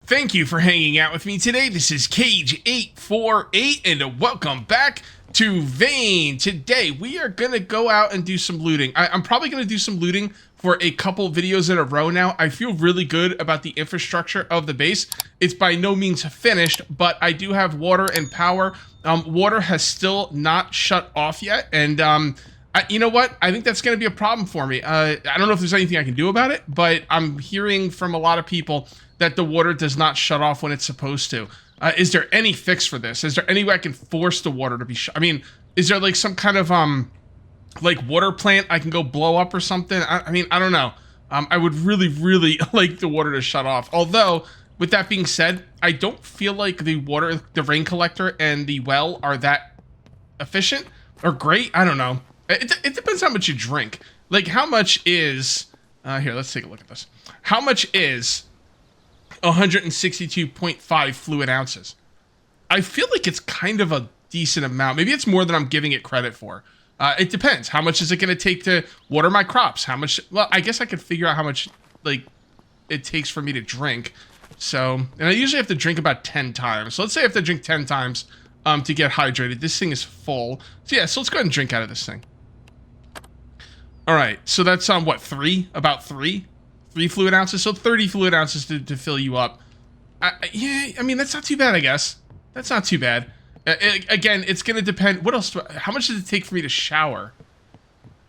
Thank you for hanging out with me today. This is Cage848 and welcome back to Vane. Today we are gonna go out and do some looting. I'm probably gonna do some looting for a couple videos in a row now. I feel really good about the infrastructure of the base. It's by no means finished, but I do have water and power. Water has still not shut off yet, and you know what? I think that's going to be a problem for me. I don't know if there's anything I can do about it, but I'm hearing from a lot of people that the water does not shut off when it's supposed to. Is there any fix for this? Is there any way I can force the water to be I mean, is there like some kind of like water plant I can go blow up or something? I mean, I don't know. I would really like the water to shut off. Although, with that being said, I don't feel like the rain collector and the well are that efficient or great. I don't know. It depends how much you drink. Like, how much is... here, let's take a look at this. How much is 162.5 fluid ounces? I feel like it's kind of a decent amount. Maybe it's more than I'm giving it credit for. It depends. How much is it going to take to water my crops? How much... Well, I guess I could figure out how much, like, it takes for me to drink. So, and I usually have to drink about 10 times. So let's say I have to drink 10 times to get hydrated. This thing is full. So yeah, so let's go ahead and drink out of this thing. All right, so that's what, about three fluid ounces, so 30 fluid ounces to fill you up. Yeah, I mean, that's not too bad, I guess. That's not too bad. Again, it's gonna depend. What else? How much does it take for me to shower?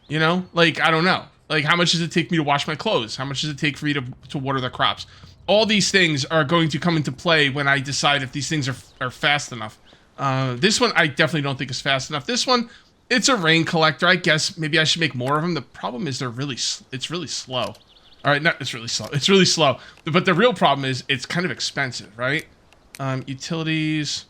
You know, like, I don't know. Like, how much does it take me to wash my clothes? How much does it take for me to water the crops? All these things are going to come into play when I decide if these things are fast enough. This one, I definitely don't think is fast enough. This one, it's a rain collector. I guess maybe I should make more of them. The problem is it's really slow. All right, it's really slow. It's really slow. But the real problem is it's kind of expensive, right? Utilities.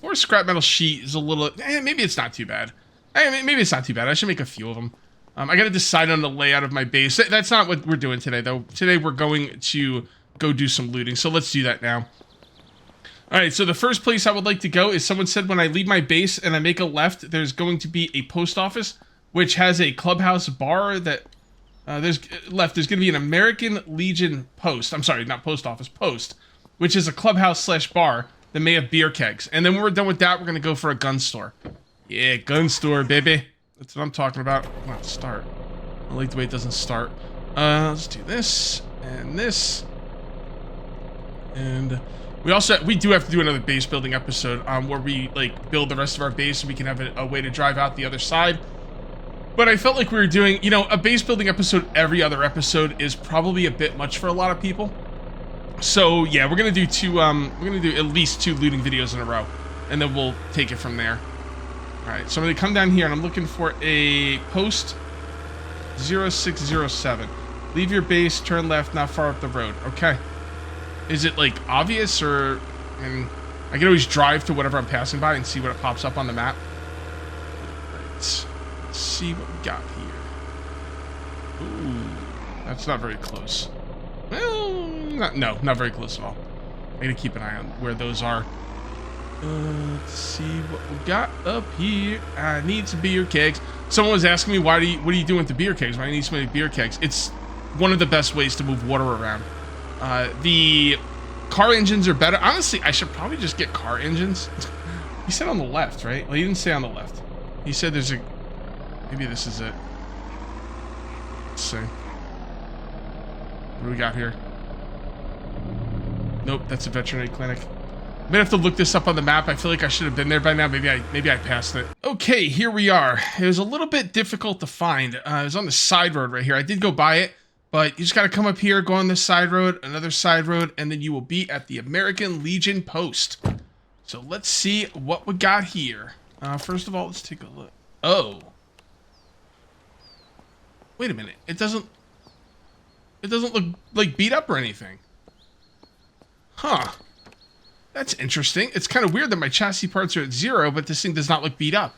For scrap metal sheet is a little... maybe it's not too bad. Maybe it's not too bad. I should make a few of them. I got to decide on the layout of my base. That's not what we're doing today, though. Today we're going to go do some looting, so let's do that now. Alright, so the first place I would like to go is someone said when I leave my base and I make a left, there's going to be a post office, which has a clubhouse bar that... there's going to be an American Legion post. I'm sorry, not post office, post. Which is a clubhouse / bar that may have beer kegs. And then when we're done with that, we're going to go for a gun store. Yeah, gun store, baby. That's what I'm talking about. Come on, start. I like the way it doesn't start. Let's do this and this. And we do have to do another base building episode where we like build the rest of our base so we can have a way to drive out the other side. But I felt like we were doing, you know, a base building episode every other episode is probably a bit much for a lot of people. So yeah, we're gonna do at least 2 looting videos in a row, and then we'll take it from there. All right, so I'm gonna come down here and I'm looking for a post 0607. Leave your base, turn left, not far up the road. Okay. Is it like obvious, or I can always drive to whatever I'm passing by and see what it pops up on the map. Let's see what we got here. Ooh, that's not very close. Well, not very close at all. I gotta keep an eye on where those are. Let's see what we got up here. I need some beer kegs. Someone was asking me, what are you doing with the beer kegs? Why do you need so many beer kegs? It's one of the best ways to move water around. The car engines are better. Honestly, I should probably just get car engines. He said on the left, right? Well, he didn't say on the left. He said there's a... Maybe this is it. Let's see. What do we got here? Nope, that's a veterinary clinic. I'm gonna have to look this up on the map. I feel like I should have been there by now. Maybe I passed it. Okay, here we are. It was a little bit difficult to find. It was on the side road right here. I did go by it, but you just gotta come up here, go on this side road, another side road, and then you will be at the American Legion post. So let's see what we got here. First of all, let's take a look. Oh. Wait a minute. It doesn't look like beat up or anything. Huh. That's interesting. It's kind of weird that my chassis parts are at 0, but this thing does not look beat up.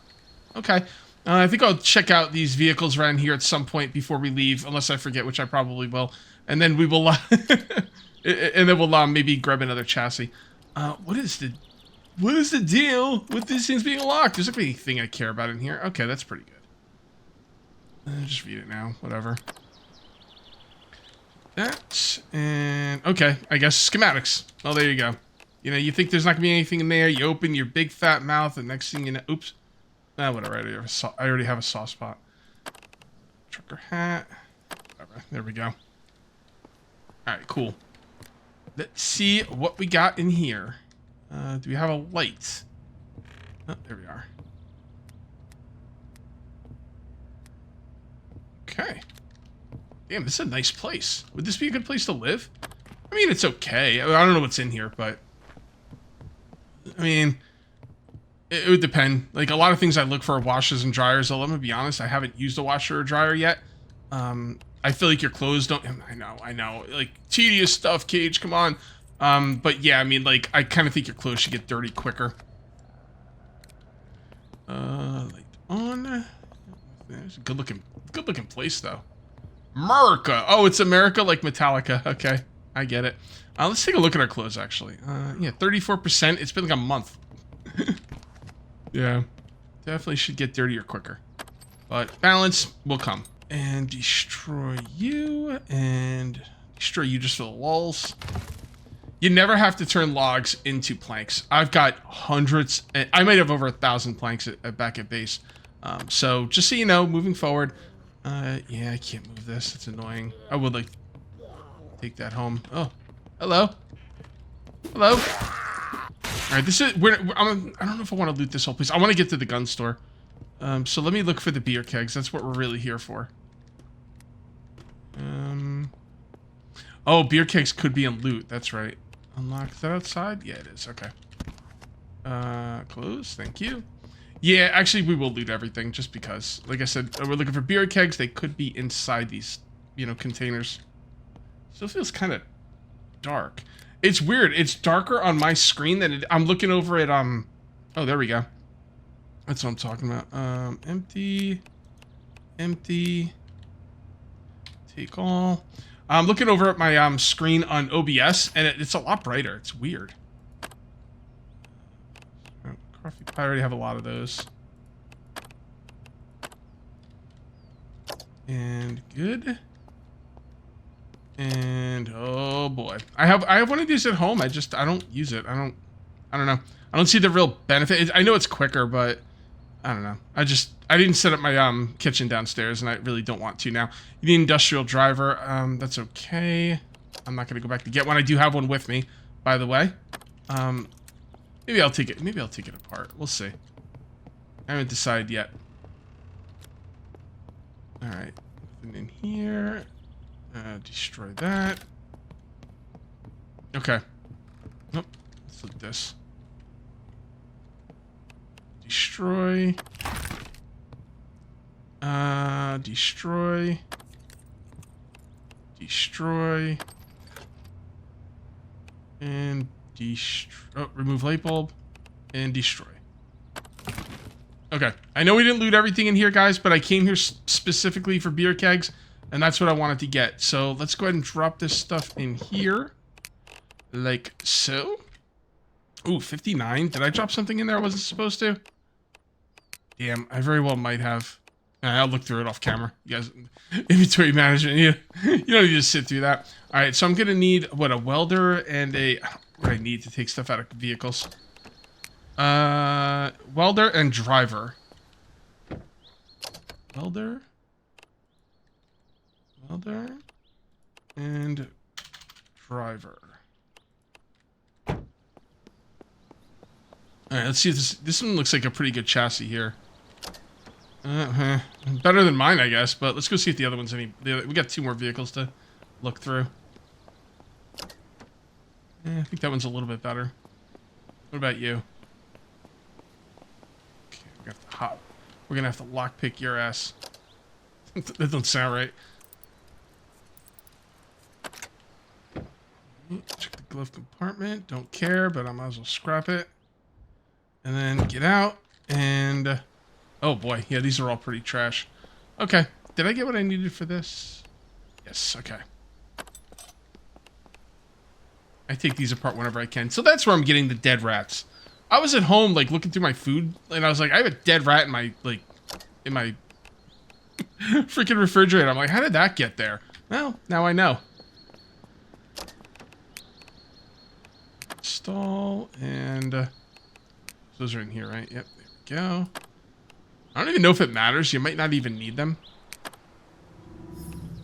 Okay. I think I'll check out these vehicles around here at some point before we leave, unless I forget, which I probably will. And then we will, and then we'll maybe grab another chassis. What is the deal with these things being locked? There's not anything I care about in here. Okay, that's pretty good. Just read it now. Whatever. that. And okay, I guess schematics. Well, there you go. You know, you think there's not gonna be anything in there. You open your big fat mouth, and next thing you know, oops. Ah, whatever. I already have a soft spot. Trucker hat. Whatever. There we go. All right, cool. Let's see what we got in here. Do we have a light? Oh, there we are. Okay. Damn, this is a nice place. Would this be a good place to live? I mean, it's okay. I don't know what's in here, but... I mean, it would depend. Like, a lot of things I look for are washers and dryers. Although, I'm going to be honest, I haven't used a washer or dryer yet. I feel like your clothes don't... I know. Like, tedious stuff, Cage, come on. But yeah, I mean, like, I kind of think your clothes should get dirty quicker. Light on. It's a good-looking place, though. America. Oh, it's America, like Metallica. Okay, I get it. Let's take a look at our clothes, actually. Yeah, 34%. It's been like a month. Yeah, definitely should get dirtier quicker. But balance will come. And destroy you, and destroy you just for the lulz. You never have to turn logs into planks. I've got hundreds, I might have over 1,000 planks back at base. So just so you know, moving forward, yeah, I can't move this. It's annoying. I would like take that home. Oh, hello. Hello. All right, this is, I don't know if I want to loot this whole place. I want to get to the gun store. So let me look for the beer kegs. That's what we're really here for. Oh, beer kegs could be in loot. That's right. Unlock that outside? Yeah, it is. Okay. Close. Thank you. Yeah, actually, we will loot everything just because. Like I said, we're looking for beer kegs. They could be inside these, you know, containers. Still feels kind of dark. It's weird. It's darker on my screen than I'm looking over at, oh, there we go. That's what I'm talking about. Empty. Empty. Take all. I'm looking over at my screen on OBS, and it's a lot brighter. It's weird. Oh, coffee pie, I already have a lot of those. And good. And oh boy, I have one of these at home. I don't use it. I don't know. I don't see the real benefit. I know it's quicker, but I don't know. I didn't set up my kitchen downstairs, and I really don't want to now. You need an industrial driver. That's okay. I'm not gonna go back to get one. I do have one with me, by the way. Maybe I'll take it. Maybe I'll take it apart. We'll see. I haven't decided yet. All right. Nothing in here. Destroy that. Okay. Nope. Let's look at this. Destroy. Destroy. Destroy. And destroy. Oh, remove light bulb. And destroy. Okay. I know we didn't loot everything in here, guys, but I came here specifically for beer kegs, and that's what I wanted to get. So let's go ahead and drop this stuff in here. Like so. Ooh, 59. Did I drop something in there I wasn't supposed to? Damn, I very well might have. I'll look through it off camera. You guys, inventory management, you don't need to sit through that. All right, so I'm going to need, what, a welder and a... What do I need to take stuff out of vehicles? Welder and driver. Welder. Welder. And driver. All right, let's see if this one looks like a pretty good chassis here. Better than mine, I guess, but let's go see if the other one's any... We got 2 more vehicles to look through. I think that one's a little bit better. What about you? Okay, we're gonna have to lockpick your ass. That doesn't sound right. Check the glove compartment. Don't care, but I might as well scrap it. And then get out, and... Oh boy, yeah, these are all pretty trash. Okay, did I get what I needed for this? Yes, okay. I take these apart whenever I can. So that's where I'm getting the dead rats. I was at home, like, looking through my food, and I was like, I have a dead rat in my, like, freaking refrigerator. I'm like, how did that get there? Well, now I know. Install, and those are in here, right? Yep, there we go. I don't even know if it matters. You might not even need them.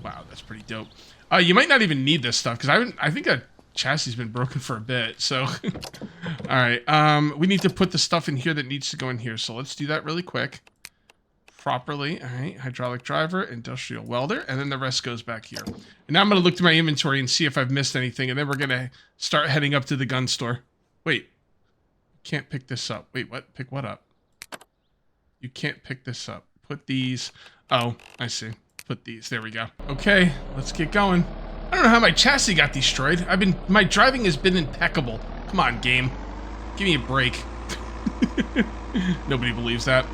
Wow, that's pretty dope. You might not even need this stuff, because I think a chassis has been broken for a bit, so... Alright, we need to put the stuff in here that needs to go in here, so let's do that really quick. Properly. Alright, hydraulic driver, industrial welder, and then the rest goes back here. And now I'm going to look through my inventory and see if I've missed anything, and then we're going to start heading up to the gun store. Wait. Can't pick this up. Wait, what? Pick what up? You can't pick this up. Put these... Oh, I see. Put these. There we go. Okay, let's get going. I don't know how my chassis got destroyed. My driving has been impeccable. Come on, game. Give me a break. Nobody believes that.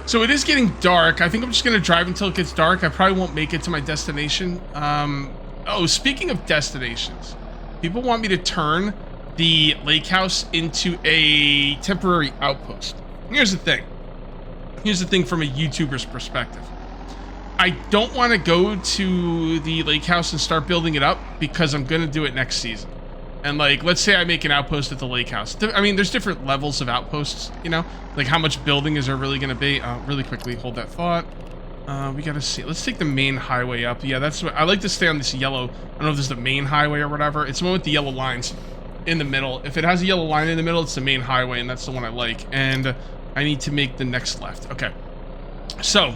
So it is getting dark. I think I'm just going to drive until it gets dark. I probably won't make it to my destination. Oh, speaking of destinations, people want me to turn the lake house into a temporary outpost. Here's the thing. Here's the thing from a YouTuber's perspective. I don't want to go to the lake house and start building it up because I'm going to do it next season. And like, let's say I make an outpost at the lake house. I mean, there's different levels of outposts, you know? Like how much building is there really going to be? Really quickly, hold that thought. We got to see. Let's take the main highway up. Yeah, that's what I like to stay on this yellow. I don't know if this is the main highway or whatever. It's the one with the yellow lines in the middle. If it has a yellow line in the middle, it's the main highway, and that's the one I like. And I need to make the next left. Okay. So,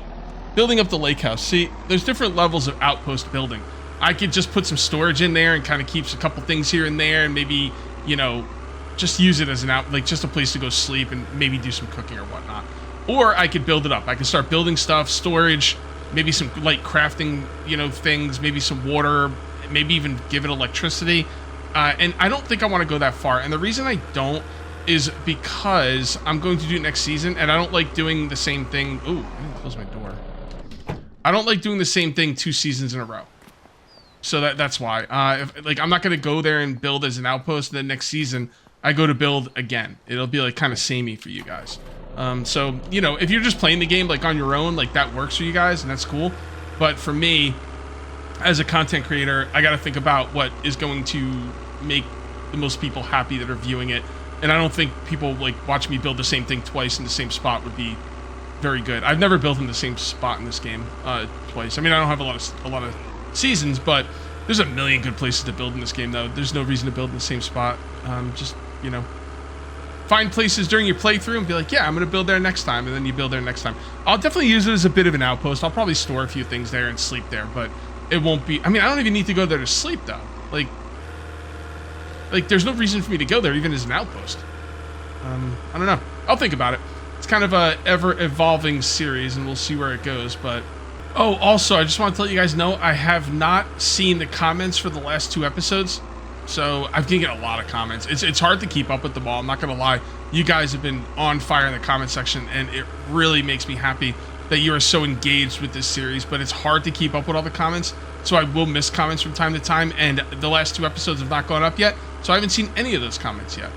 building up the lake house. See, there's different levels of outpost building. I could just put some storage in there and kind of keeps a couple things here and there, and maybe, you know, just use it as an like just a place to go sleep and maybe do some cooking or whatnot. Or I could build it up. I could start building stuff, storage, maybe some light crafting, you know, things, maybe some water, maybe even give it electricity. And I don't think I want to go that far. And the reason I don't is because I'm going to do it next season, and I don't like doing the same thing. Ooh, I didn't close my door. I don't like doing the same thing 2 seasons in a row. So that's why. Like, I'm not going to go there and build as an outpost, and then next season, I go to build again. It'll be, like, kind of samey for you guys. So, you know, if you're just playing the game, like, on your own, like, that works for you guys, and that's cool. But for me, as a content creator, I got to think about what is going to make the most people happy that are viewing it. And I don't think people, like, watching me build the same thing twice in the same spot would be very good. I've never built in the same spot in this game twice. I mean, I don't have a lot of seasons, but there's a million good places to build in this game, though. There's no reason to build in the same spot. Just, you know, find places during your playthrough and be like, yeah, I'm going to build there next time, and then you build there next time. I'll definitely use it as a bit of an outpost. I'll probably store a few things there and sleep there, but it won't be... I mean, I don't even need to go there to sleep, though. Like, there's no reason for me to go there, even as an outpost. I don't know. I'll think about it. It's kind of a ever-evolving series, and we'll see where it goes, but... Oh, also, I just want to let you guys know, I have not seen the comments for the last 2 episodes, so I've been getting a lot of comments. It's hard to keep up with them all, I'm not going to lie. You guys have been on fire in the comment section, and it really makes me happy that you are so engaged with this series, but it's hard to keep up with all the comments, so I will miss comments from time to time, and the last 2 episodes have not gone up yet, so I haven't seen any of those comments yet.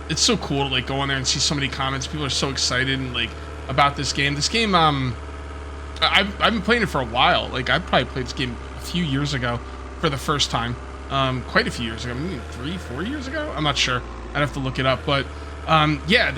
It's so cool to, like, go on there and see so many comments. People are so excited and, like, about this game. This game, I've been playing it for a while. Like, I probably played this game a few years ago for the first time. Quite a few years ago. Maybe 3-4 years ago? I'm not sure. I'd have to look it up. But, yeah,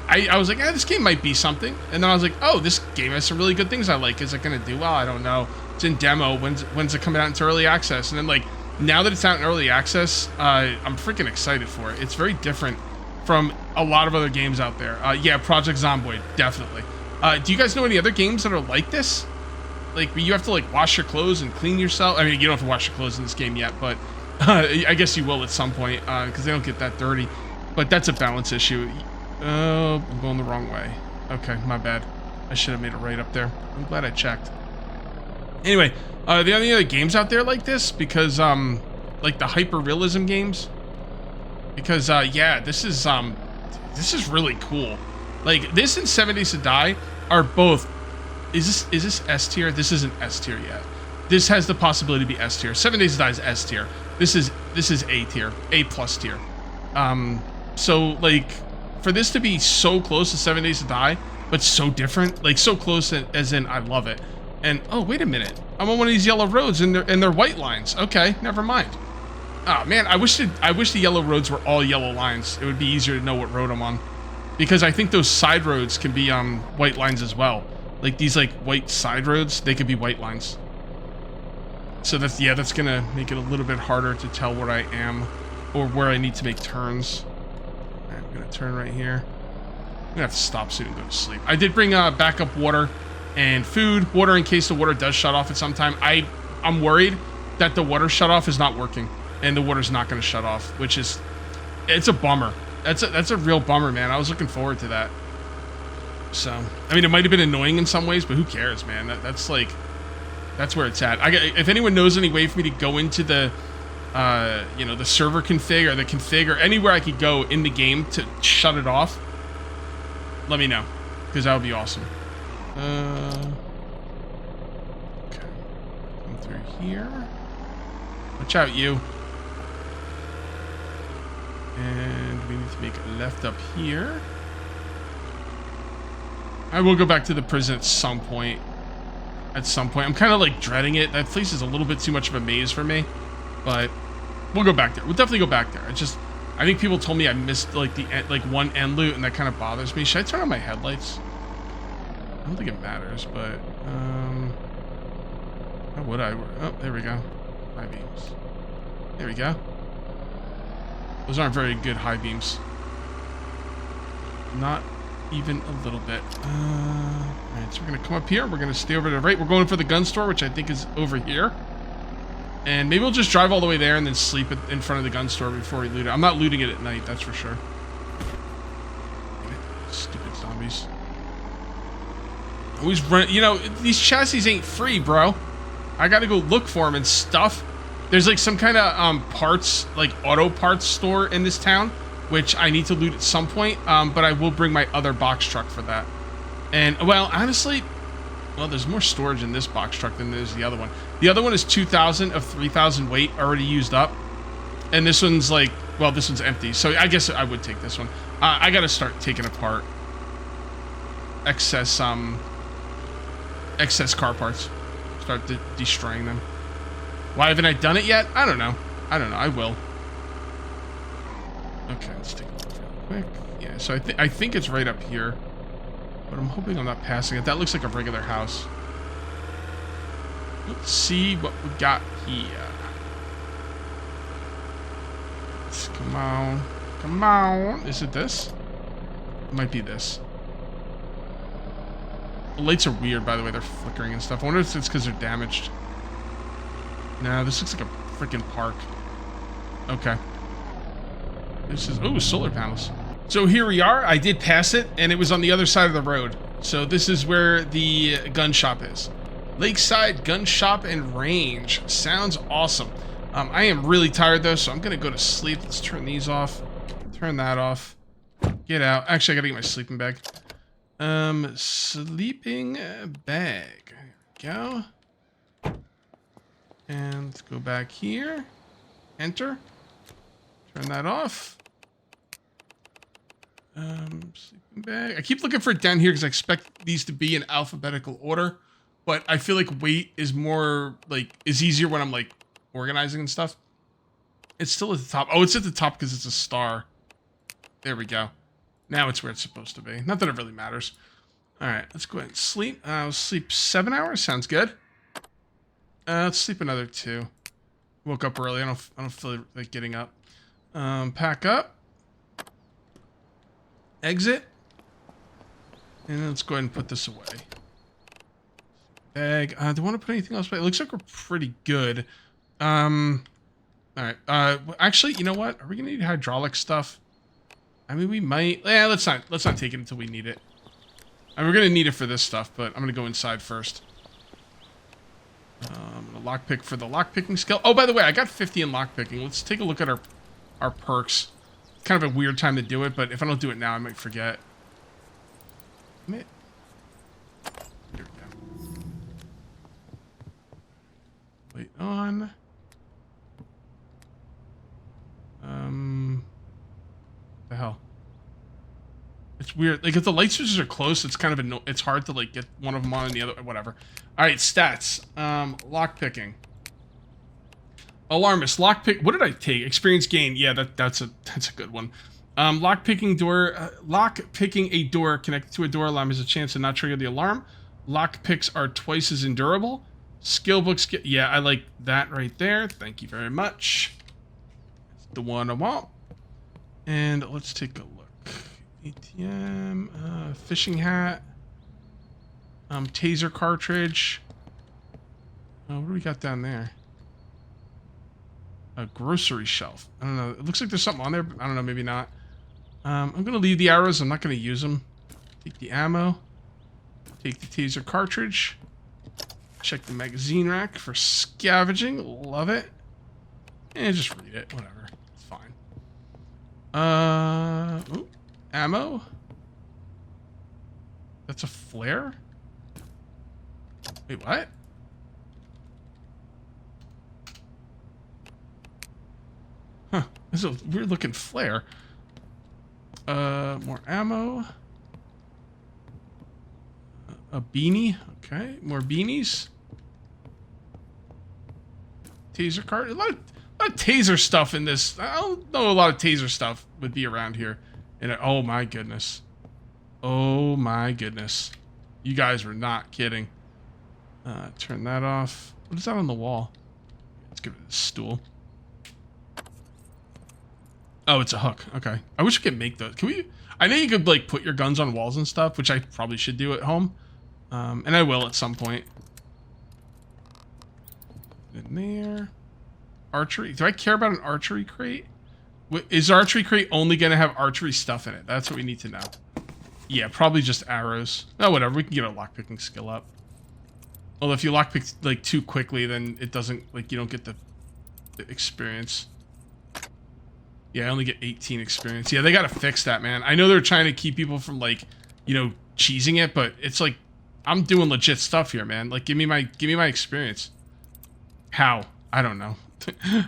I was like, this game might be something. And then I was like, oh, this game has some really good things I like. Is it going to do well? I don't know. It's in demo. When's it coming out into early access? And then, like, now that it's out in early access, I'm freaking excited for it. It's very different from a lot of other games out there. Yeah, Project Zomboid, definitely. Do you guys know any other games that are like this? Like, where you have to, like, wash your clothes and clean yourself? I mean, you don't have to wash your clothes in this game yet, but I guess you will at some point, because they don't get that dirty. But that's a balance issue. Oh, I'm going the wrong way. Okay, my bad. I should have made it right up there. I'm glad I checked. Anyway, are there any other games out there like this? Because, like the hyper-realism games? Because, yeah, this is really cool. Like, this and 7 Days to Die are both... Is this S tier? This isn't S tier yet. This has the possibility to be S tier. 7 Days to Die is S tier. This is A tier. A plus tier. So, like, for this to be so close to 7 Days to Die, but so different, like, so close as in I love it. And, oh, wait a minute. I'm on one of these yellow roads and they're white lines. Okay, never mind. Oh man, I wish the yellow roads were all yellow lines. It would be easier to know what road I'm on. Because I think those side roads can be white lines as well. Like these like white side roads, they could be white lines. So that's gonna make it a little bit harder to tell where I am or where I need to make turns. All right, I'm gonna turn right here. I'm gonna have to stop soon and go to sleep. I did bring backup water and food. Water in case the water does shut off at some time. I'm worried that the water shut off is not working and the water's not gonna shut off, which is, it's a bummer. That's a real bummer, man. I was looking forward to that. So, I mean, it might have been annoying in some ways, but who cares, man? That's where it's at. If anyone knows any way for me to go into the, you know, the server config or the config or anywhere I could go in the game to shut it off, let me know, because that would be awesome. Okay, come through here. Watch out, you. And we need to make a left up here. I will go back to the prison at some point. I'm kind of like dreading it. That place is a little bit too much of a maze for me. But we'll go back there. We'll definitely go back there. I think people told me I missed like one end loot, and that kind of bothers me. Should I turn on my headlights? I don't think it matters, but how would I? Oh, there we go. High beams. There we go. Those aren't very good high beams. Not even a little bit. Alright, so we're going to come up here. We're going to stay over to the right. We're going for the gun store, which I think is over here. And maybe we'll just drive all the way there and then sleep in front of the gun store before we loot it. I'm not looting it at night, that's for sure. Stupid zombies. Always run. You know, these chassis ain't free, bro. I got to go look for them and stuff. There's like some kind of parts, like auto parts store in this town, which I need to loot at some point, but I will bring my other box truck for that. And, well, honestly, well, there's more storage in this box truck than there's the other one. The other one is 2,000 of 3,000 weight already used up. And this one's like, well, this one's empty. So I guess I would take this one. I got to start taking apart excess car parts. Start destroying them. Why haven't I done it yet? I don't know. I will. Okay, let's take a look real quick. Yeah, so I think it's right up here. But I'm hoping I'm not passing it. That looks like a regular house. Let's see what we got here. Come on. Come on. Is it this? It might be this. The lights are weird, by the way. They're flickering and stuff. I wonder if it's because they're damaged. No, this looks like a freaking park. Okay. This is, oh, solar panels. So here we are. I did pass it, and it was on the other side of the road. So this is where the gun shop is. Lakeside Gun Shop and Range. Sounds awesome. I am really tired, though, so I'm going to go to sleep. Let's turn these off. Turn that off. Get out. Actually, I got to get my sleeping bag. Sleeping bag. There we go. And let's go back here. Enter. Turn that off. Sleeping bag. I keep looking for it down here because I expect these to be in alphabetical order, but I feel like weight is more is easier when I'm like organizing and stuff. It's still at the top. Oh, it's at the top because it's a star. There we go. Now it's where it's supposed to be. Not that it really matters. All right, let's go ahead and sleep. I'll sleep 7 hours. Sounds good. Let's sleep another 2. Woke up early. I don't feel like getting up. Pack up. Exit. And let's go ahead and put this away. Bag. Do I want to put anything else away? It looks like we're pretty good. All right. Actually, you know what? Are we gonna need hydraulic stuff? I mean, we might. Yeah, let's not take it until we need it. And we're gonna need it for this stuff, but I'm gonna go inside first. A lockpick for the lockpicking skill. Oh, by the way, I got 50 in lockpicking. Let's take a look at our perks. Kind of a weird time to do it, but if I don't do it now, I might forget. Here we go. Wait on. The hell? It's weird. Like if the light switches are close, it's kind of it's hard to like get one of them on and the other. Whatever. All right, stats. Lock picking. Alarmist, lockpick. What did I take? Experience gain. Yeah, that's a good one. Lockpicking a door connected to a door alarm has a chance to not trigger the alarm. Lockpicks are twice as endurable. Skill books. Yeah, I like that right there. Thank you very much. That's the one I want. And let's take a look. ATM, fishing hat, taser cartridge. What do we got down there? A grocery shelf. I don't know. It looks like there's something on there, but I don't know. Maybe not. I'm going to leave the arrows. I'm not going to use them. Take the ammo. Take the taser cartridge. Check the magazine rack for scavenging. Love it. And just read it. Whatever. It's fine. Ooh, ammo. That's a flare? Wait, what? Huh. This is a weird looking flare. More ammo. A beanie. Okay. More beanies. Taser card. A lot of taser stuff in this. I don't know a lot of taser stuff would be around here. And oh my goodness. Oh my goodness. You guys were not kidding. Turn that off. What is that on the wall? Let's give it a stool. Oh, it's a hook. Okay. I wish we could make those. Can we? I know you could like put your guns on walls and stuff, which I probably should do at home. And I will at some point. In there. Archery. Do I care about an archery crate? Is archery crate only going to have archery stuff in it? That's what we need to know. Yeah, probably just arrows. Oh, whatever. We can get a lockpicking skill up. Although if you lockpick like too quickly, then it doesn't, like, you don't get the experience. Yeah, I only get 18 experience. Yeah, they gotta fix that, man. I know they're trying to keep people from, like, you know, cheesing it, but it's like, I'm doing legit stuff here, man. Like, give me my experience. How? I don't know.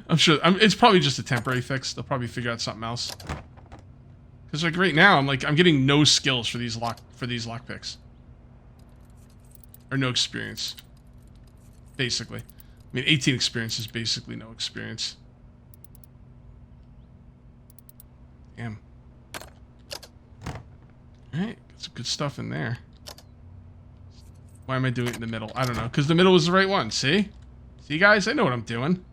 I'm sure it's probably just a temporary fix. They'll probably figure out something else. Because like right now, I'm getting no skills for these lockpicks. Or no experience. Basically. I mean, 18 experience is basically no experience. Damn. Alright, got some good stuff in there. Why am I doing it in the middle? I don't know, because the middle was the right one, see? See, guys? I know what I'm doing.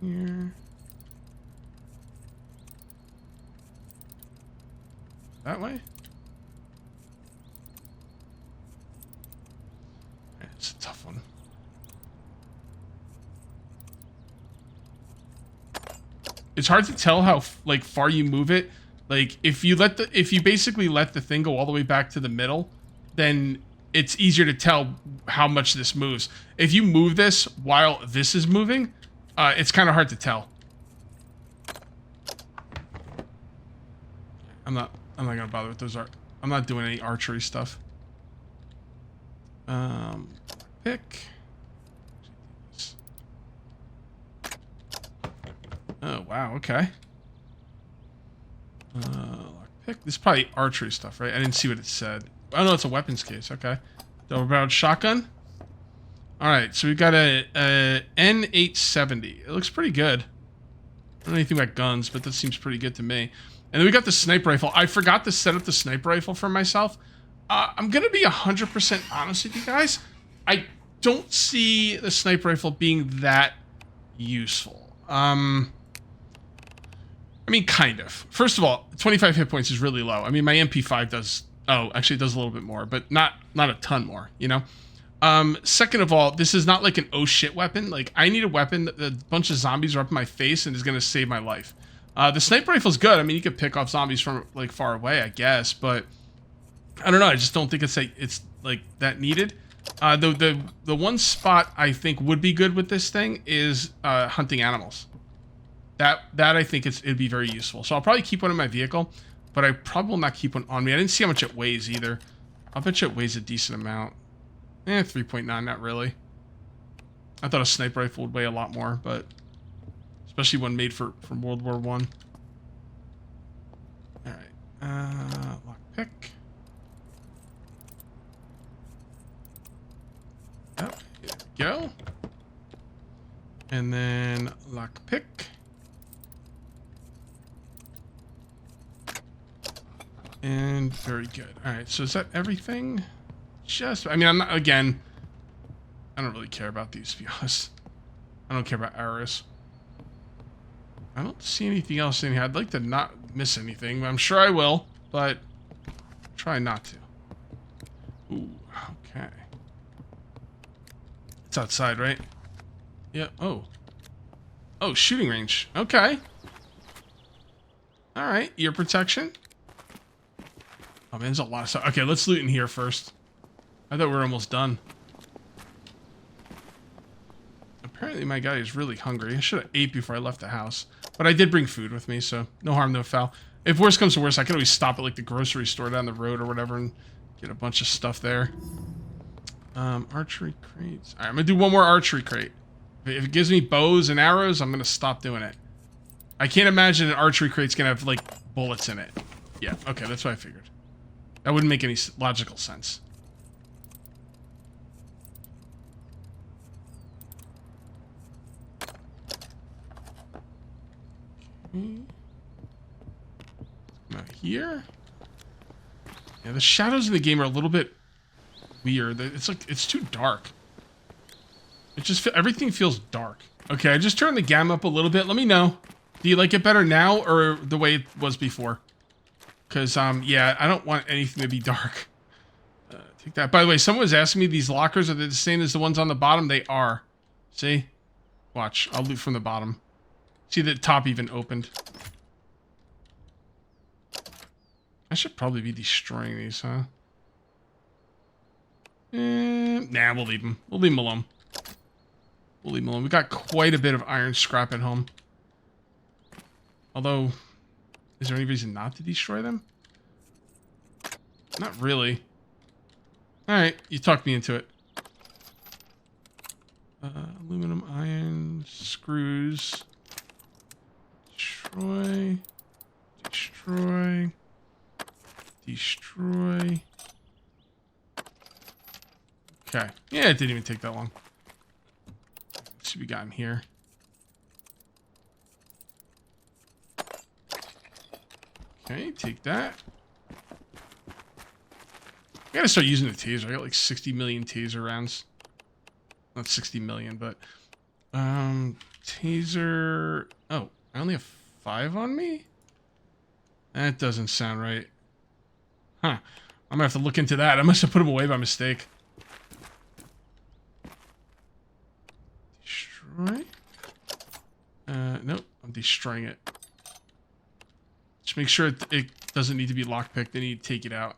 Here. That way? It's a tough one. It's hard to tell how like far you move it. Like if you basically let the thing go all the way back to the middle, then it's easier to tell how much this moves. If you move this while this is moving, it's kind of hard to tell. I'm not gonna bother with those I'm not doing any archery stuff. Pick. Oh wow, okay. Lockpick. This is probably archery stuff, right? I didn't see what it said. Oh no, it's a weapons case. Okay. Double-barreled shotgun. All right, so we got a N870. It looks pretty good. I don't know anything about guns, but that seems pretty good to me. And then we got the sniper rifle. I forgot to set up the sniper rifle for myself. I'm gonna be 100% honest with you guys. I don't see the sniper rifle being that useful. I mean, kind of. First of all, 25 hit points is really low. I mean, my MP5 does... Oh, actually, it does a little bit more, but not a ton more, you know? Second of all, this is not like an oh shit weapon. Like, I need a weapon that a bunch of zombies are up in my face and is going to save my life. The sniper rifle's good. I mean, you could pick off zombies from, like, far away, I guess, but... I don't know. I just don't think it's like that needed. The one spot I think would be good with this thing is hunting animals. That I think it'd be very useful. So I'll probably keep one in my vehicle, but I probably will not keep one on me. I didn't see how much it weighs either. I'll bet you it weighs a decent amount. 3.9, not really. I thought a sniper rifle would weigh a lot more, but especially one made from World War I. All right, lockpick. Oh, here we go. And then lockpick. And very good. All right, so is that everything? I mean, I'm not, again, I don't really care about these, to be honest. I don't care about arrows. I don't see anything else in here. I'd like to not miss anything. I'm sure I will, but try not to. Ooh, okay. It's outside, right? Yeah, oh. Oh, shooting range. Okay. All right, ear protection. Oh, man, there's a lot of stuff. Okay, let's loot in here first. I thought we were almost done. Apparently my guy is really hungry. I should have ate before I left the house. But I did bring food with me, so no harm, no foul. If worse comes to worse, I can always stop at like the grocery store down the road or whatever and get a bunch of stuff there. Archery crates. Alright, I'm gonna do one more archery crate. If it gives me bows and arrows, I'm gonna stop doing it. I can't imagine an archery crate's gonna have like bullets in it. Yeah, okay, that's what I figured. That wouldn't make any logical sense. Come out here. Yeah, the shadows in the game are a little bit weird. It's like, it's too dark. It just, everything feels dark. Okay, I just turned the gamma up a little bit. Let me know. Do you like it better now or the way it was before? Because, yeah, I don't want anything to be dark. Take that. By the way, someone was asking me, these lockers, are they the same as the ones on the bottom? They are. See? Watch. I'll loot from the bottom. See, the top even opened. I should probably be destroying these, huh? Nah, we'll leave them. We'll leave them alone. We'll leave them alone. We got quite a bit of iron scrap at home. Although, is there any reason not to destroy them? Not really. Alright, you talked me into it. Aluminum, iron, screws. Destroy. Destroy. Destroy. Okay. Yeah, it didn't even take that long. Let's see what we got in here. Okay, take that. I gotta start using the taser. I got like 60 million taser rounds. Not 60 million, but... taser... Oh, I only have 5 on me? That doesn't sound right. Huh. I'm gonna have to look into that. I must have put them away by mistake. Destroy? Nope. I'm destroying it. Just make sure it doesn't need to be lockpicked. They need to take it out.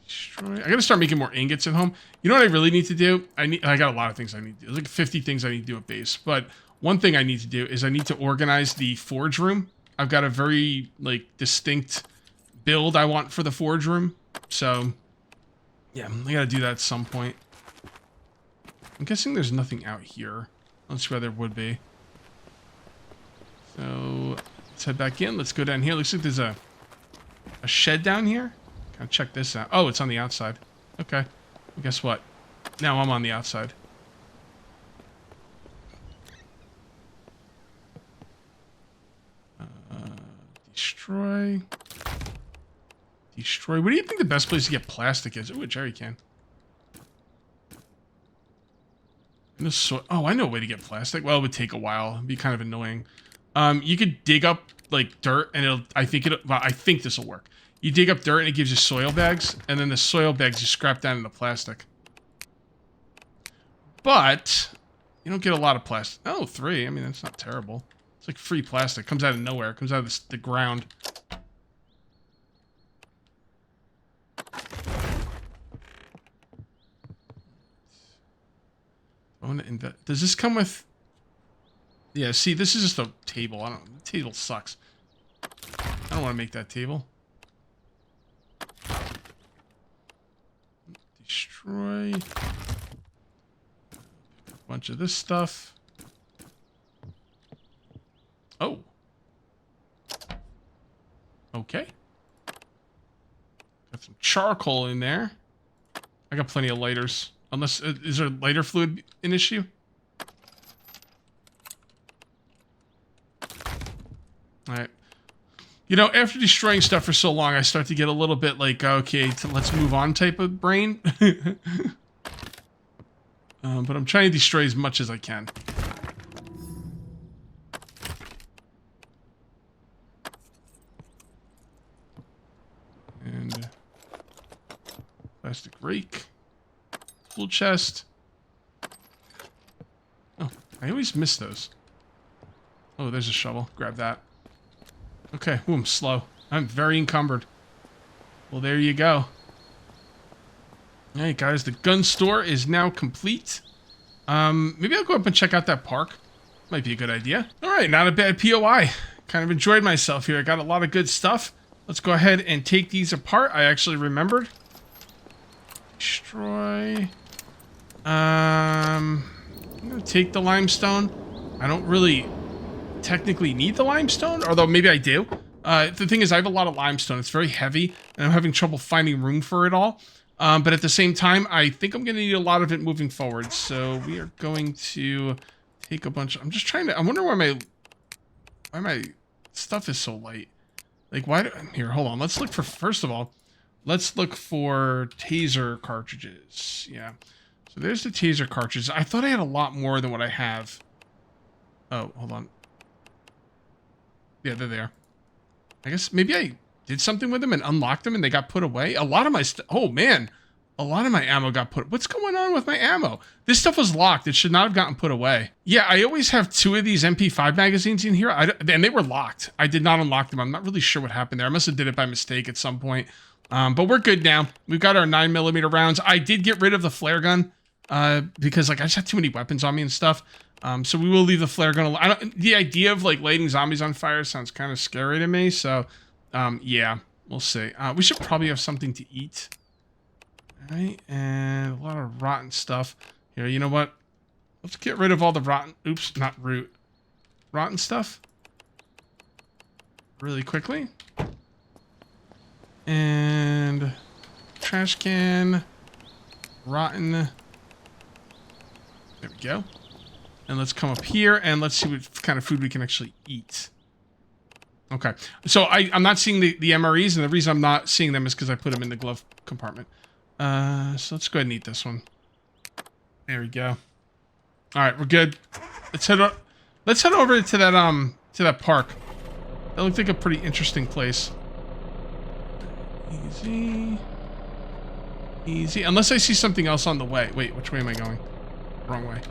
Destroy. I gotta start making more ingots at home. You know what I really need to do? I got a lot of things I need to do. There's like 50 things I need to do at base. But one thing I need to do is I need to organize the forge room. I've got a very like distinct build I want for the forge room. So yeah, I gotta do that at some point. I'm guessing there's nothing out here. Let's see where there would be. So let's head back in. Let's go down here. Looks like there's a shed down here. Gotta check this out. Oh, it's on the outside. Okay. Well, guess what? Now I'm on the outside. Destroy. Destroy. What do you think the best place to get plastic is? Ooh, a jerry can. Oh, I know a way to get plastic. Well, it would take a while. It'd be kind of annoying. You could dig up like dirt, and it'll. I think this will work. You dig up dirt, and it gives you soil bags, and then the soil bags you scrap down into plastic. But you don't get a lot of plastic. Oh, 3. I mean, that's not terrible. It's like free plastic. Comes out of nowhere. Comes out of the ground. I want to invest. Does this come with? Yeah. See, this is just a table. The table sucks. I don't want to make that table. Destroy. A bunch of this stuff. Oh. Okay. Got some charcoal in there. I got plenty of lighters. Unless, is there lighter fluid an issue? You know, after destroying stuff for so long, I start to get a little bit like, okay, let's move on type of brain. But I'm trying to destroy as much as I can. And plastic rake. Tool chest. Oh, I always miss those. Oh, there's a shovel. Grab that. Okay, ooh, I'm slow. I'm very encumbered. Well, there you go. Alright, guys, the gun store is now complete. Maybe I'll go up and check out that park. Might be a good idea. Alright, not a bad POI. Kind of enjoyed myself here. I got a lot of good stuff. Let's go ahead and take these apart. I actually remembered. Destroy. I'm gonna take the limestone. I don't really technically need the limestone, although maybe I do. The thing is, I have a lot of limestone. It's very heavy, and I'm having trouble finding room for it all. But at the same time, I think I'm going to need a lot of it moving forward. So we are going to take a bunch. I'm just trying to. I wonder why my stuff is so light. Like, why? Here, hold on. Let's look for. First of all, let's look for taser cartridges. Yeah. So there's the taser cartridges. I thought I had a lot more than what I have. Oh, hold on. Yeah, they're there. I guess maybe I did something with them and unlocked them and they got put away. A lot of my oh man, a lot of my ammo got put. What's going on with my ammo? This stuff was locked. It should not have gotten put away. Yeah, I always have 2 of these MP5 magazines in here, and they were locked. I did not unlock them. I'm not really sure what happened there. I must have did it by mistake at some point. But we're good now. We've got our 9mm rounds. I did get rid of the flare gun because like I just had too many weapons on me and stuff. So we will leave the flare gun alone. The idea of like lighting zombies on fire sounds kind of scary to me. So, yeah, we'll see. We should probably have something to eat. All right, and a lot of rotten stuff. Here, you know what? Let's get rid of all the rotten, oops, not root. Rotten stuff. Really quickly. And trash can. Rotten. There we go. And let's come up here and let's see what kind of food we can actually eat. Okay. So I'm not seeing the MREs, and the reason I'm not seeing them is because I put them in the glove compartment. So let's go ahead and eat this one. There we go. All right, we're good. Let's head over to that park. That looked like a pretty interesting place. Easy. Easy. Unless I see something else on the way. Wait, which way am I going? Wrong way.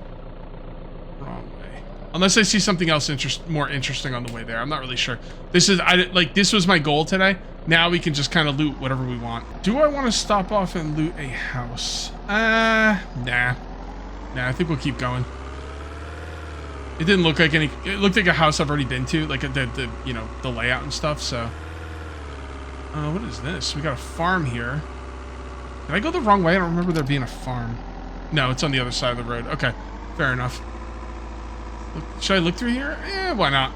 Wrong way. Unless I see something else more interesting on the way there. I'm not really sure. This was my goal today. Now we can just kind of loot whatever we want. Do I want to stop off and loot a house? Nah. Nah, I think we'll keep going. It didn't look like any. It looked like a house I've already been to, like the you know, the layout and stuff. So, what is this? We got a farm here. Did I go the wrong way? I don't remember there being a farm. No, it's on the other side of the road. Okay, fair enough. Should I look through here? Eh, why not?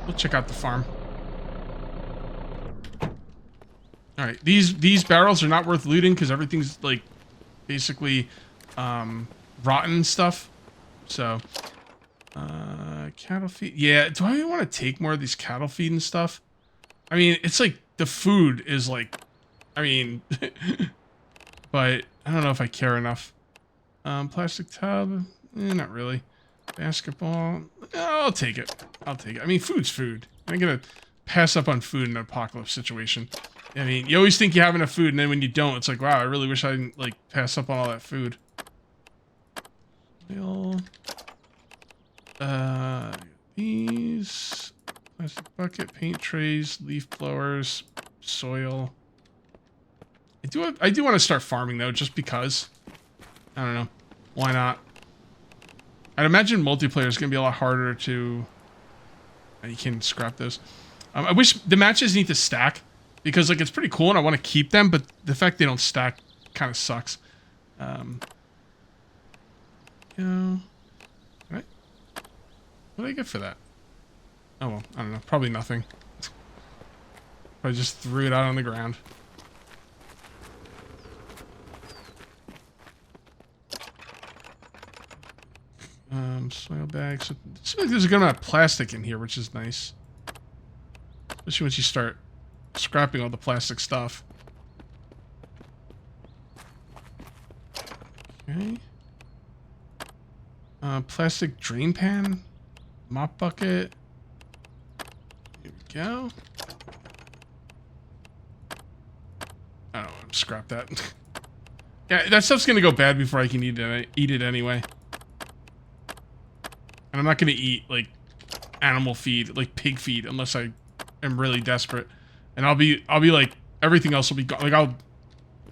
We'll check out the farm. All right, these barrels are not worth looting because everything's like basically rotten stuff. So, cattle feed. Yeah, do I want to take more of these cattle feed and stuff? I mean, it's like the food is like, I mean, but I don't know if I care enough. Plastic tub, not really. Basketball, I'll take it. I'll take it. I mean, food's food. I'm gonna pass up on food in an apocalypse situation. I mean, you always think you have enough food, and then when you don't, it's like, wow, I really wish I didn't like pass up on all that food. These plastic bucket, paint trays, leaf blowers, soil. I do want to start farming though, just because. I don't know. Why not? I'd imagine multiplayer is going to be a lot harder to... You can scrap those. I wish the matches need to stack, because like it's pretty cool and I want to keep them, but the fact they don't stack kind of sucks. Right. What did I get for that? Oh well, I don't know. Probably nothing. I just threw it out on the ground. Soil bags. It seems like there's a good amount of plastic in here, which is nice. Especially once you start scrapping all the plastic stuff. Okay. Plastic drain pan. Mop bucket. Here we go. I don't want to scrap that. Yeah, that stuff's gonna go bad before I can eat it anyway. And I'm not gonna eat, like, animal feed, like pig feed, unless I am really desperate. And I'll be like, everything else will be gone. Like, I'll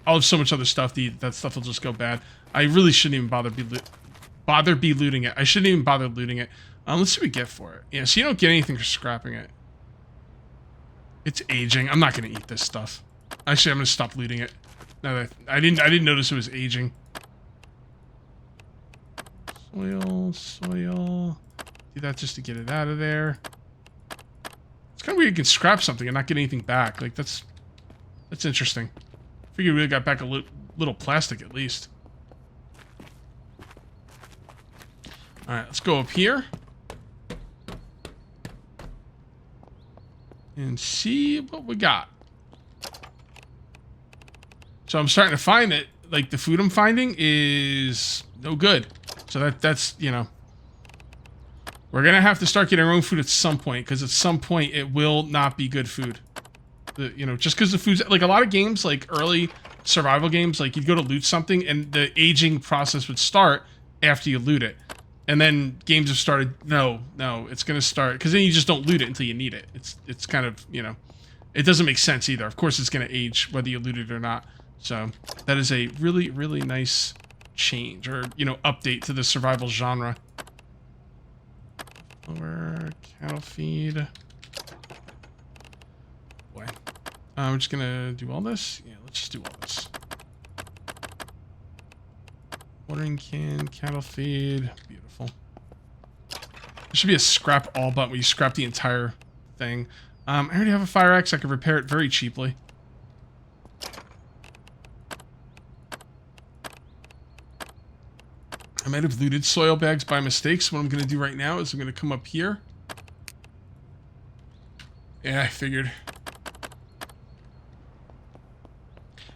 have so much other stuff to eat, that stuff will just go bad. I really shouldn't even bother be looting it. I shouldn't even bother looting it. Let's see what we get for it. Yeah, so you don't get anything for scrapping it. It's aging. I'm not gonna eat this stuff. Actually, I'm gonna stop looting it. No, that I didn't notice it was aging. Soil. Do that just to get it out of there. It's kind of weird you can scrap something and not get anything back. Like, that's interesting. I figured we got back a little plastic at least. Alright, let's go up here. And see what we got. So I'm starting to find that, like, the food I'm finding is no good. So that's, you know, we're going to have to start getting our own food at some point, because at some point it will not be good food. You know, just because the food's, like, a lot of games, like early survival games, like, you'd go to loot something and the aging process would start after you loot it. And then games have started, no, it's going to start, because then you just don't loot it until you need it. It's kind of, you know, it doesn't make sense either. Of course it's going to age whether you loot it or not. So that is a really, really nice change, or, you know, update to the survival genre. Lower cattle feed. Boy. I'm just gonna do all this. Yeah, let's just do all this. Watering can, cattle feed. Beautiful. There should be a scrap all button where you scrap the entire thing. I already have a fire axe. I could repair it very cheaply. I might have looted soil bags by mistake, so what I'm going to do right now is I'm going to come up here. Yeah, I figured.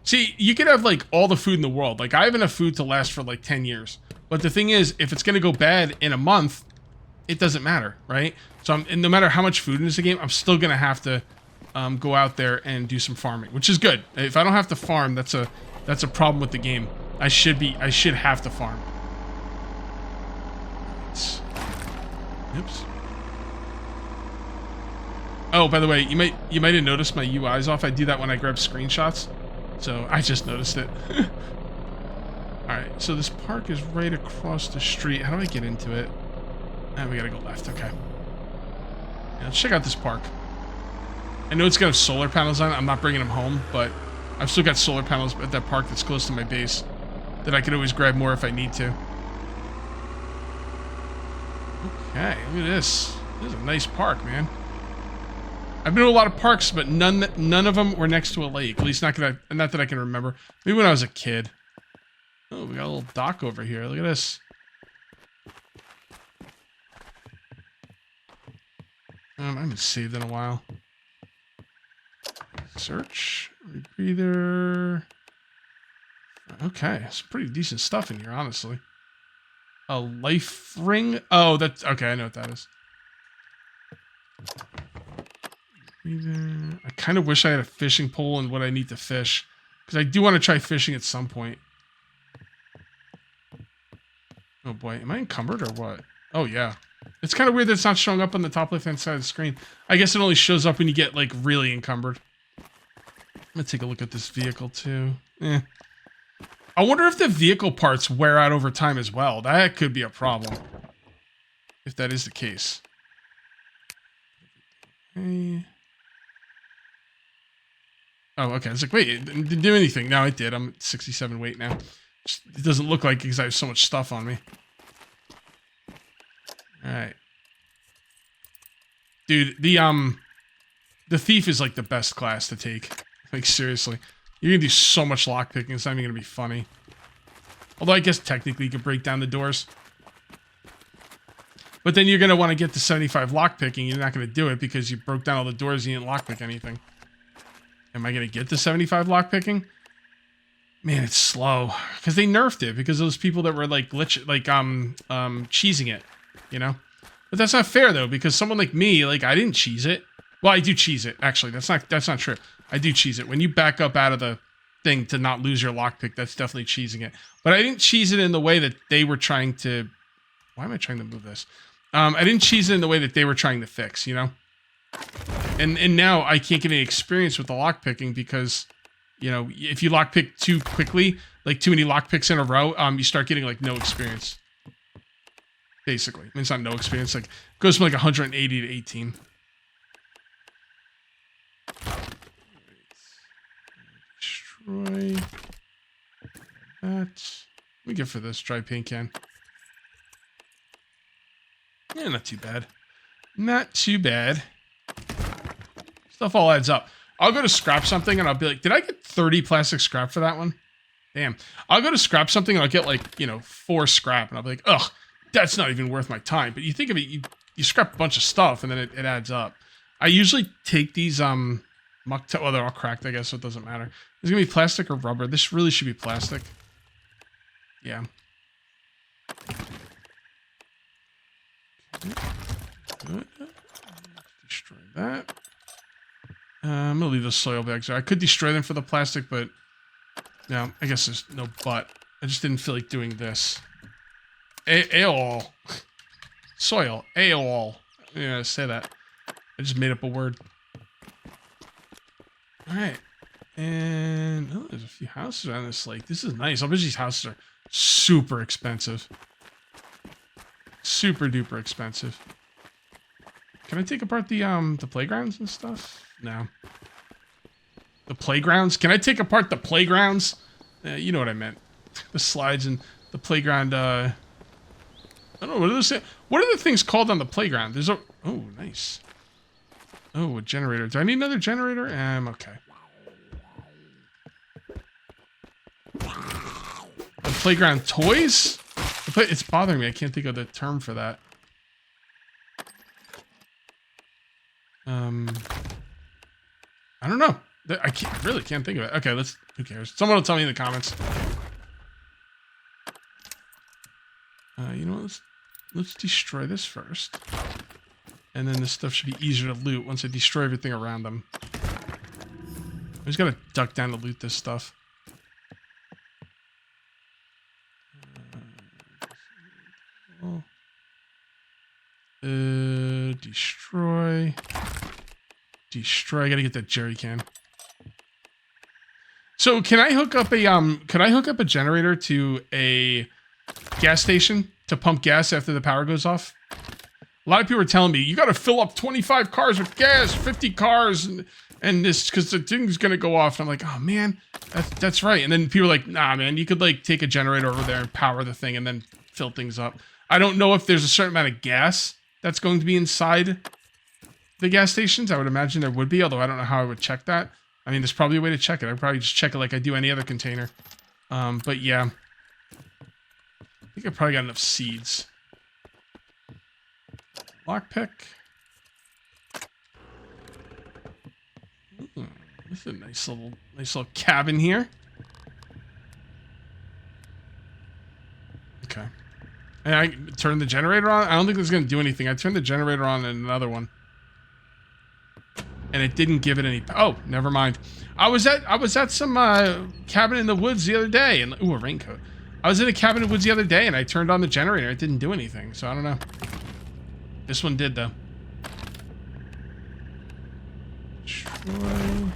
See, you could have, like, all the food in the world. Like, I have enough food to last for, like, 10 years. But the thing is, if it's going to go bad in a month, it doesn't matter, right? So, and no matter how much food is in the game, I'm still going to have to go out there and do some farming, which is good. If I don't have to farm, that's a problem with the game. I should have to farm. Oops. Oh, by the way, you might have noticed my UI's off. I do that when I grab screenshots. So I just noticed it. Alright, so this park is right across the street. How do I get into it? We gotta go left, okay. Yeah, let's check out this park. I know it's got solar panels on it. I'm not bringing them home, but I've still got solar panels at that park that's close to my base that I can always grab more if I need to. Okay, look at this. This is a nice park, man. I've been to a lot of parks, but none of them were next to a lake. At least not that I can remember. Maybe when I was a kid. Oh, we got a little dock over here. Look at this. I haven't saved in a while. Search. Rebreather. Okay, some pretty decent stuff in here, honestly. A life ring? Oh, that's... Okay, I know what that is. I kind of wish I had a fishing pole and what I need to fish. Because I do want to try fishing at some point. Oh boy, am I encumbered or what? Oh yeah. It's kind of weird that it's not showing up on the top left-hand side of the screen. I guess it only shows up when you get, like, really encumbered. I'm gonna take a look at this vehicle, too. I wonder if the vehicle parts wear out over time as well. That could be a problem. If that is the case. Okay. Oh, okay. I was like, wait, it didn't do anything. No, it did. I'm at 67 weight now. It doesn't look like it because I have so much stuff on me. Alright. Dude, the thief is like the best class to take. Like, seriously. You're gonna do so much lockpicking, it's not even gonna be funny. Although I guess technically you can break down the doors. But then you're gonna want to get to 75 lockpicking, you're not gonna do it because you broke down all the doors and you didn't lockpick anything. Am I going to get the 75 lockpicking? Man, it's slow. Because they nerfed it. Because those people that were like cheesing it. You know? But that's not fair though. Because someone like me, like I didn't cheese it. Well, I do cheese it. Actually, that's not true. I do cheese it. When you back up out of the thing to not lose your lockpick, that's definitely cheesing it. But I didn't cheese it in the way that they were trying to... Why am I trying to move this? I didn't cheese it in the way that they were trying to fix, you know? And now I can't get any experience with the lockpicking because, you know, if you lockpick too quickly, like too many lockpicks in a row, you start getting like no experience. Basically. I mean, it's not no experience. Like, it goes from like 180 to 18. Destroy that. Let me get for this dry paint can. Yeah, not too bad. Not too bad. Stuff all adds up. I'll go to scrap something and I'll be like, did I get 30 plastic scrap for that one? Damn. I'll go to scrap something and I'll get like, you know, 4 scrap and I'll be like, ugh, that's not even worth my time. But you think of it, you scrap a bunch of stuff and then it adds up. I usually take these, well, they're all cracked, I guess, so it doesn't matter. Is it gonna be plastic or rubber? This really should be plastic. Yeah. Good. Destroy that. I'm gonna leave the soil bags there. I could destroy them for the plastic, but no, I guess there's no but. I just didn't feel like doing this. AOL. Soil. AOL. Yeah, say that. I just made up a word. Alright. And oh, there's a few houses around this lake. This is nice. I bet these houses are super expensive. Super duper expensive. Can I take apart the playgrounds and stuff? No. The playgrounds? Can I take apart the playgrounds? You know what I meant. The slides and the playground, I don't know, what are the things called on the playground? There's a... Oh, nice. Oh, a generator. Do I need another generator? Okay. The playground toys? It's bothering me. I can't think of the term for that. I don't know. I really can't think of it. Okay, who cares? Someone will tell me in the comments. You know what? Let's destroy this first. And then this stuff should be easier to loot once I destroy everything around them. I just gotta duck down to loot this stuff. Destroy. Destroy. I gotta get that jerry can. So can I hook up a generator to a gas station to pump gas after the power goes off? A lot of people are telling me you got to fill up 25 cars with gas, 50 cars, and this because the thing's gonna go off. And I'm like, oh man, that's right. And then people are like, nah, man, you could like take a generator over there and power the thing and then fill things up. I don't know if there's a certain amount of gas that's going to be inside the gas stations. I would imagine there would be, although I don't know how I would check that. I mean, there's probably a way to check it. I'd probably just check it like I do any other container. But yeah, I think I probably got enough seeds. Lockpick. This is a nice little cabin here. Okay. And I turned the generator on. I don't think this is going to do anything. I turned the generator on in another one. And it didn't give it any... Oh, never mind. I was at some cabin in the woods the other day. And ooh, a raincoat. I was in a cabin in the woods the other day and I turned on the generator. It didn't do anything. So I don't know. This one did, though. Destroy.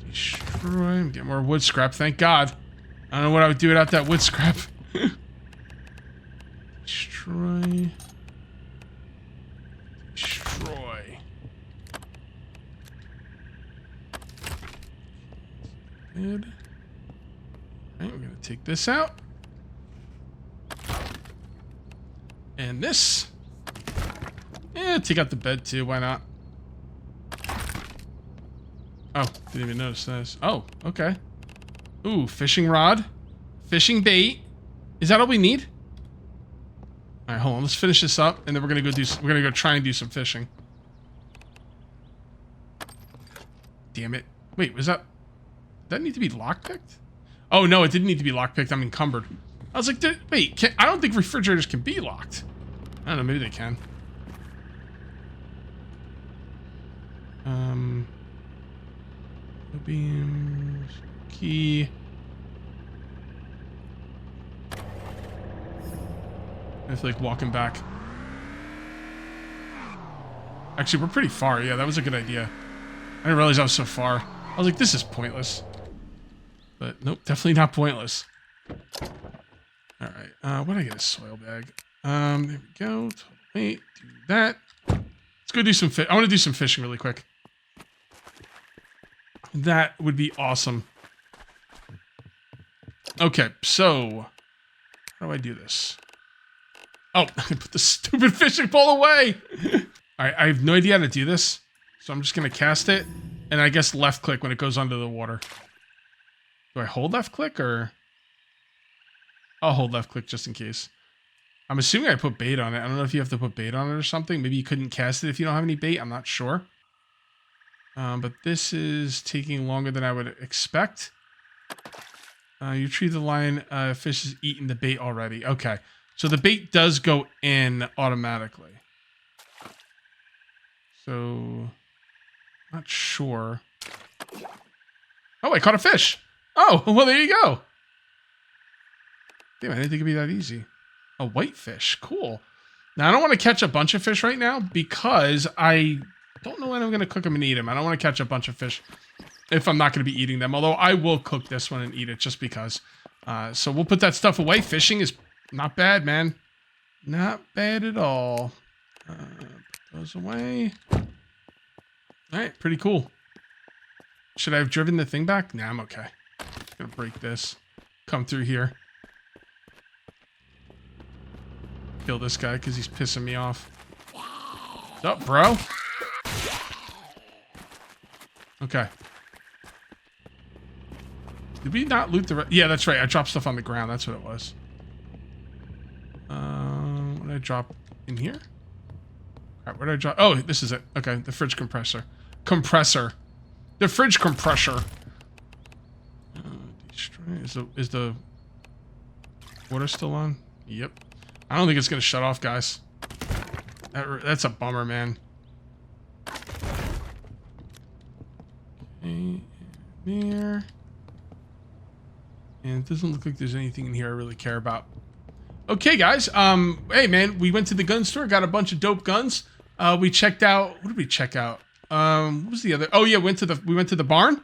Destroy. Get more wood scrap. Thank God. I don't know what I would do without that wood scrap. Destroy. Destroy. Good. Alright, we're gonna take this out. And this. Yeah, take out the bed too, why not? Oh, didn't even notice this. Oh, okay. Ooh, fishing rod. Fishing bait. Is that all we need? Alright, hold on. Let's finish this up, and then we're gonna go try and do some fishing. Damn it. Wait, was that... Did that need to be lockpicked? Oh, no, it didn't need to be lockpicked. I'm encumbered. I was like, wait, I don't think refrigerators can be locked. I don't know, maybe they can. No beams. Key. I feel like walking back. Actually, we're pretty far. Yeah, that was a good idea. I didn't realize I was so far. I was like, this is pointless. But nope, definitely not pointless. All right, what did I get? A soil bag. There we go. Wait, do that. Let's go do some fish. I want to do some fishing really quick. That would be awesome. Okay, so how do I do this? Oh, I put the stupid fishing pole away. All right, I have no idea how to do this, so I'm just gonna cast it, and I guess left click when it goes under the water. Do I hold left click or? I'll hold left click just in case. I'm assuming I put bait on it. I don't know if you have to put bait on it or something. Maybe you couldn't cast it if you don't have any bait. I'm not sure. But this is taking longer than I would expect. You retrieve the line. Fish has eaten the bait already. Okay. So the bait does go in automatically. So, not sure. Oh, I caught a fish. Oh, well, there you go. Damn, I didn't think it'd be that easy. A whitefish. Cool. Now, I don't want to catch a bunch of fish right now because I don't know when I'm going to cook them and eat them. I don't want to catch a bunch of fish if I'm not going to be eating them. Although I will cook this one and eat it just because. So we'll put that stuff away. Fishing is not bad, man. Not bad at all. Put those away. All right, pretty cool. Should I have driven the thing back? Nah, I'm okay. Gonna break this. Come through here. Kill this guy because he's pissing me off. What's up, bro? Okay. Did we not loot the... Yeah, that's right. I dropped stuff on the ground. That's what it was. What did I drop in here? Crap, where did I drop? Oh, this is it. Okay, the fridge compressor. The fridge compressor. Destroy. Is the water still on? Yep. I don't think it's going to shut off, guys. That's a bummer, man. Okay, there. And it doesn't look like there's anything in here I really care about. Okay, guys. Hey, man, we went to the gun store, got a bunch of dope guns. We checked out. What did we check out? What was the other? Oh yeah, we went to the barn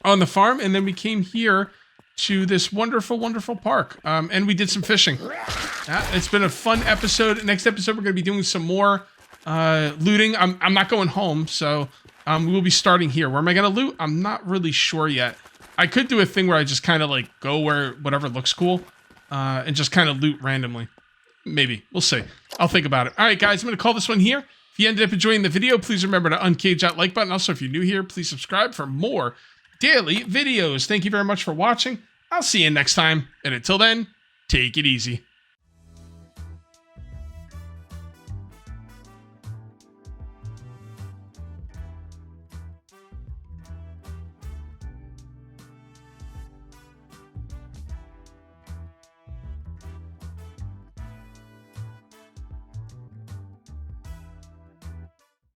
on the farm, and then we came here to this wonderful, wonderful park. And we did some fishing. It's been a fun episode. Next episode, we're gonna be doing some more looting. I'm not going home, so we will be starting here. Where am I gonna loot? I'm not really sure yet. I could do a thing where I just kind of like go where whatever looks cool, and just kind of loot randomly. Maybe. We'll see. I'll think about it. All right, guys, I'm going to call this one here. If you ended up enjoying the video, please remember to uncage that like button. Also, if you're new here, please subscribe for more daily videos. Thank you very much for watching. I'll see you next time. And until then, take it easy.